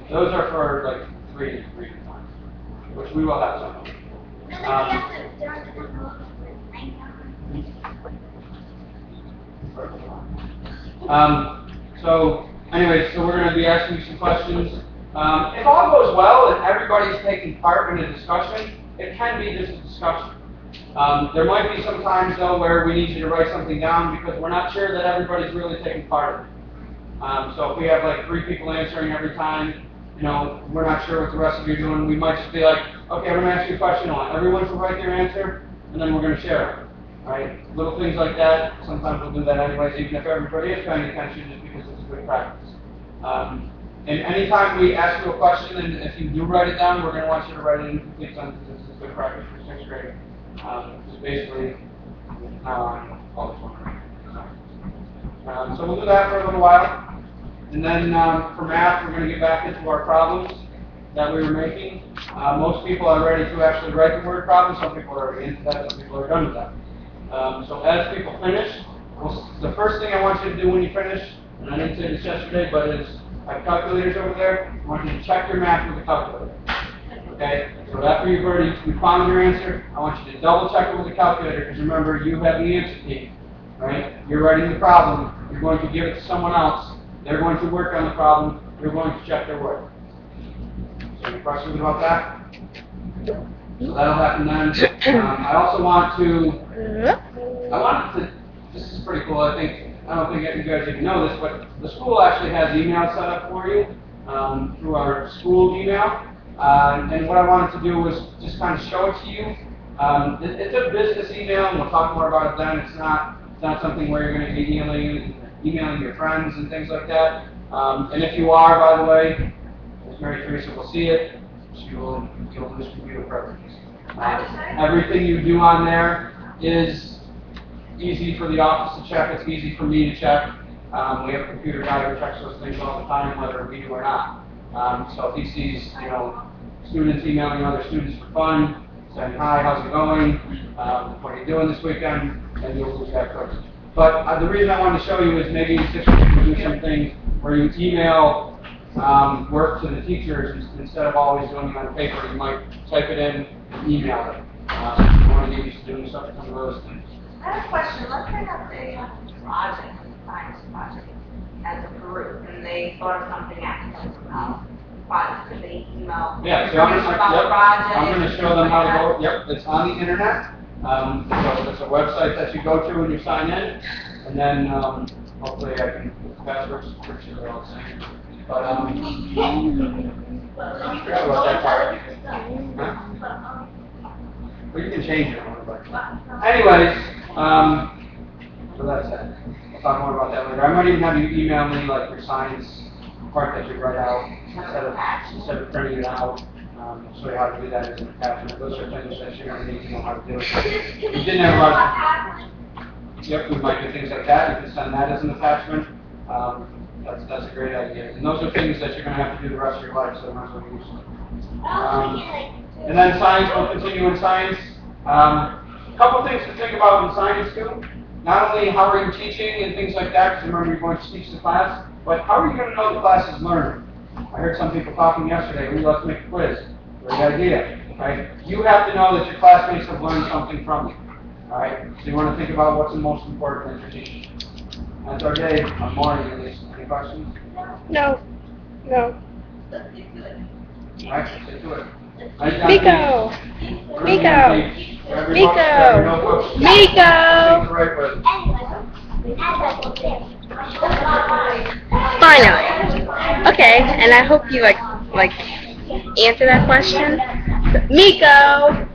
Those are for like three times, which we will have some. So anyways, so we're going to be asking you some questions. If all goes well and everybody's taking part in a discussion, it can be just a discussion. There might be some times though where we need you to write something down because we're not sure that everybody's really taking part in it. So if we have like 3 people answering every time, you know, we're not sure what the rest of you are doing, we might just be like, okay, I'm going to ask you a question, I want everyone to write their answer, and then we're going to share it. Right? Little things like that, sometimes we'll do that anyways, even if everybody is paying attention, just because it's good practice. And anytime we ask you a question, and if you do write it down, we're going to want you to write it in complete sentences. This is good practice for 6th grade. Just basically, now on all this one. So we'll do that for a little while. And then for math, we're going to get back into our problems that we were making. Most people are ready to actually write the word problem. Some people are already into that. Some people are done with that. So as people finish, the first thing I want you to do when you finish, and I didn't say this yesterday, but is I have calculators over there. I want you to check your math with a calculator. Okay? So after you found your answer, I want you to double check it with a calculator, because remember, you have the answer key. Right? You're writing the problem. You're going to give it to someone else. They're going to work on the problem. You're going to check their work. So any questions about that? So that'll happen then. I also wanted to, this is pretty cool, I don't think you guys even know this, but the school actually has email set up for you through our school email. And what I wanted to do was just kind of show it to you. It's a business email, and we'll talk more about it then. It's not something where you're going to be emailing your friends and things like that. And if you are, by the way, Ms. Mary Teresa will see it. You'll distribute it for everything you do on there is easy for the office to check. It's easy for me to check. We have a computer guy who checks those things all the time, whether we do or not. So if he sees, students emailing other students for fun, saying, hi, how's it going? What are you doing this weekend? And you'll lose that quickly. But the reason I wanted to show you is maybe in 6th grade you can do some things where you email work to the teachers instead of always doing it on paper. You might type it in and email it. You want to get used to doing some of those things. I have a question. Let's say that they have a project, a science project, as a group, and they thought of something out. Project, could they email information about the project? I'm going to show them how to go. Yep, it's on the internet. So it's a website that you go to when you sign in, and then hopefully I can put the passwords for sure they're all the same. But I forgot about that part. Huh? Well, you can change it. Anyways, so that's it. We'll talk more about that later. I might even have you email me like your science part that you write out instead of printing it out. Show you how to do that as an attachment. Those are things that you're going to need to know how to do it. If you didn't have a lot of, yep, we might do things like that. You can send that as an attachment. That's a great idea. And those are things that you're going to have to do the rest of your life, so might as well use them. And then science, we'll continue in science. A couple things to think about in science too. Not only how are you teaching and things like that, because remember you're going to teach the class, but how are you going to know the class is learning? I heard some people talking yesterday, let's make a quiz. Great idea, right? You have to know that your classmates have learned something from you, all right? So you want to think about what's the most important that you're teaching. That's our day, on morning at least. Any questions? No. All right, let's get to it. Miko! Finally. Okay, and I hope you like answer that question. Miko!